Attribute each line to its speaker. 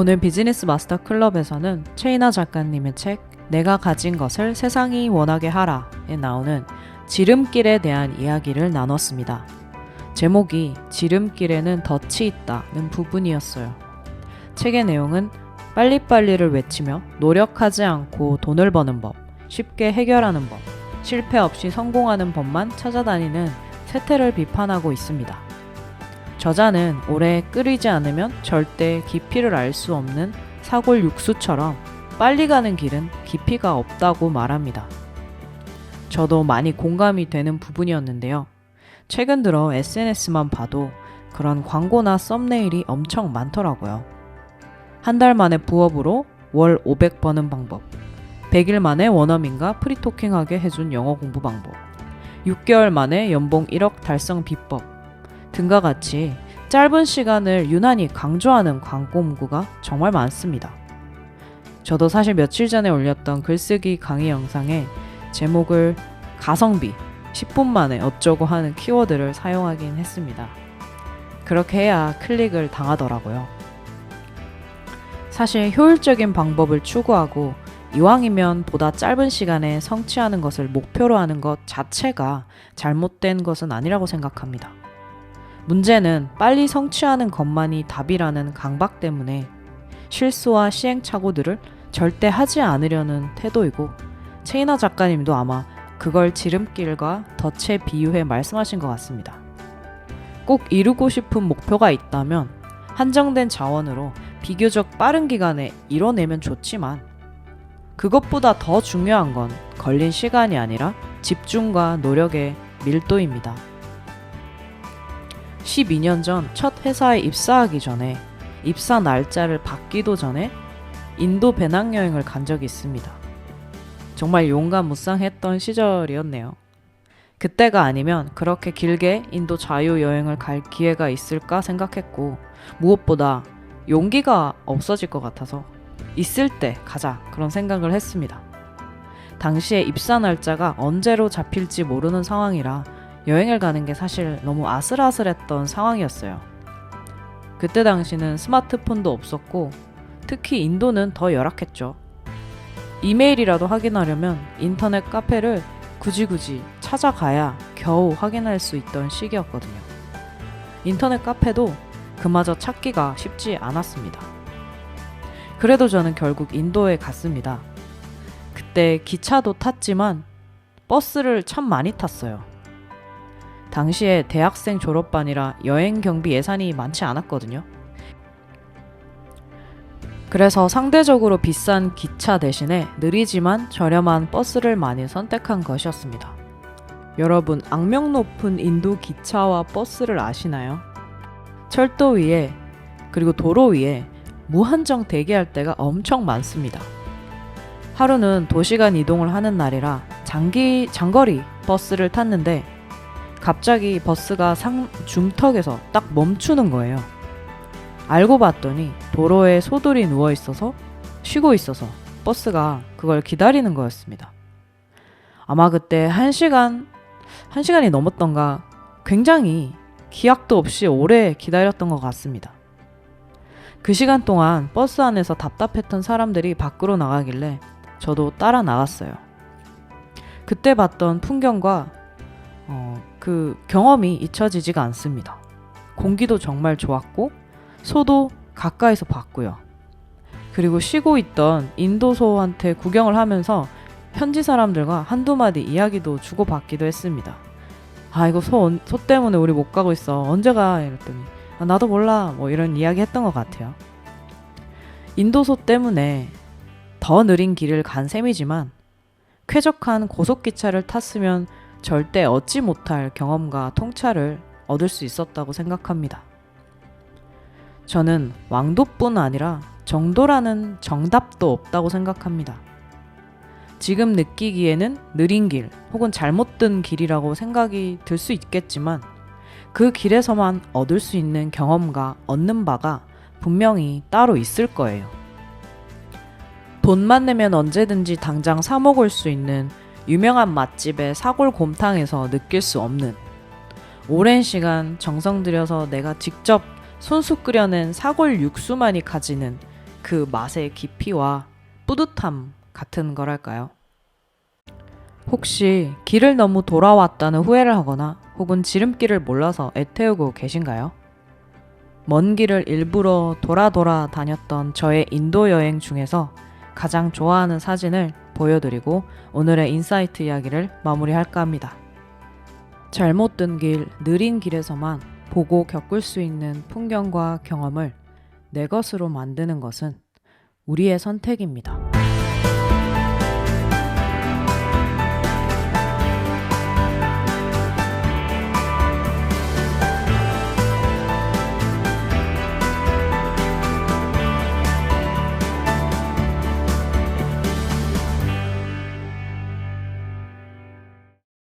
Speaker 1: 오늘 비즈니스 마스터 클럽에서는 최인아 작가님의 책 내가 가진 것을 세상이 원하게 하라에 나오는 지름길에 대한 이야기를 나눴습니다. 제목이 지름길에는 덫이 있다는 부분이었어요. 책의 내용은 빨리빨리를 외치며 노력하지 않고 돈을 버는 법, 쉽게 해결하는 법, 실패 없이 성공하는 법만 찾아다니는 세태를 비판하고 있습니다. 저자는 오래 끓이지 않으면 절대 깊이를 알 수 없는 사골 육수처럼 빨리 가는 길은 깊이가 없다고 말합니다. 저도 많이 공감이 되는 부분이었는데요. 최근 들어 SNS만 봐도 그런 광고나 썸네일이 엄청 많더라고요. 한 달 만에 부업으로 월 500 버는 방법, 100일 만에 원어민과 프리토킹하게 해준 영어 공부 방법, 6개월 만에 연봉 1억 달성 비법 등과 같이 짧은 시간을 유난히 강조하는 광고 문구가 정말 많습니다. 저도 사실 며칠 전에 올렸던 글쓰기 강의 영상에 제목을 가성비, 10분 만에 어쩌고 하는 키워드를 사용하긴 했습니다. 그렇게 해야 클릭을 당하더라고요. 사실 효율적인 방법을 추구하고 이왕이면 보다 짧은 시간에 성취하는 것을 목표로 하는 것 자체가 잘못된 것은 아니라고 생각합니다. 문제는 빨리 성취하는 것만이 답이라는 강박 때문에 실수와 시행착오들을 절대 하지 않으려는 태도이고, 최인아 작가님도 아마 그걸 지름길과 덫에 비유해 말씀하신 것 같습니다. 꼭 이루고 싶은 목표가 있다면 한정된 자원으로 비교적 빠른 기간에 이뤄내면 좋지만, 그것보다 더 중요한 건 걸린 시간이 아니라 집중과 노력의 밀도입니다. 12년 전 첫 회사에 입사하기 전에, 입사 날짜를 받기도 전에 인도 배낭여행을 간 적이 있습니다. 정말 용감무쌍했던 시절이었네요. 그때가 아니면 그렇게 길게 인도 자유여행을 갈 기회가 있을까 생각했고, 무엇보다 용기가 없어질 것 같아서 있을 때 가자, 그런 생각을 했습니다. 당시에 입사 날짜가 언제로 잡힐지 모르는 상황이라 여행을 가는 게 사실 너무 아슬아슬했던 상황이었어요. 그때 당시는 스마트폰도 없었고 특히 인도는 더 열악했죠. 이메일이라도 확인하려면 인터넷 카페를 굳이 찾아가야 겨우 확인할 수 있던 시기였거든요. 인터넷 카페도 그마저 찾기가 쉽지 않았습니다. 그래도 저는 결국 인도에 갔습니다. 그때 기차도 탔지만 버스를 참 많이 탔어요. 당시에 대학생 졸업반이라 여행 경비 예산이 많지 않았거든요. 그래서 상대적으로 비싼 기차 대신에 느리지만 저렴한 버스를 많이 선택한 것이었습니다. 여러분, 악명 높은 인도 기차와 버스를 아시나요? 철도 위에 그리고 도로 위에 무한정 대기할 때가 엄청 많습니다. 하루는 도시간 이동을 하는 날이라 장거리 버스를 탔는데 갑자기 버스가 중턱에서 딱 멈추는 거예요. 알고 봤더니 도로에 소들이 누워있어서 쉬고 있어서 버스가 그걸 기다리는 거였습니다. 아마 그때 1시간이 넘었던가 굉장히 기약도 없이 오래 기다렸던 것 같습니다. 그 시간 동안 버스 안에서 답답했던 사람들이 밖으로 나가길래 저도 따라 나갔어요. 그때 봤던 풍경과 그 경험이 잊혀지지가 않습니다. 공기도 정말 좋았고 소도 가까이서 봤고요. 그리고 쉬고 있던 인도소한테 구경을 하면서 현지 사람들과 한두 마디 이야기도 주고받기도 했습니다. 아, 이거 소 때문에 우리 못 가고 있어. 언제 가? 이랬더니 나도 몰라. 뭐 이런 이야기 했던 것 같아요. 인도소 때문에 더 느린 길을 간 셈이지만 쾌적한 고속기차를 탔으면 절대 얻지 못할 경험과 통찰을 얻을 수 있었다고 생각합니다. 저는 왕도뿐 아니라 정도라는 정답도 없다고 생각합니다. 지금 느끼기에는 느린 길 혹은 잘못 든 길이라고 생각이 들 수 있겠지만 그 길에서만 얻을 수 있는 경험과 얻는 바가 분명히 따로 있을 거예요. 돈만 내면 언제든지 당장 사 먹을 수 있는 유명한 맛집의 사골곰탕에서 느낄 수 없는, 오랜 시간 정성 들여서 내가 직접 손수 끓여낸 사골 육수만이 가지는 그 맛의 깊이와 뿌듯함 같은 거랄까요? 혹시 길을 너무 돌아왔다는 후회를 하거나 혹은 지름길을 몰라서 애태우고 계신가요? 먼 길을 일부러 돌아 다녔던 저의 인도 여행 중에서 가장 좋아하는 사진을 보여드리고 오늘의 인사이트 이야기를 마무리할까 합니다. 잘못 든 길, 느린 길에서만 보고 겪을 수 있는 풍경과 경험을 내 것으로 만드는 것은 우리의 선택입니다.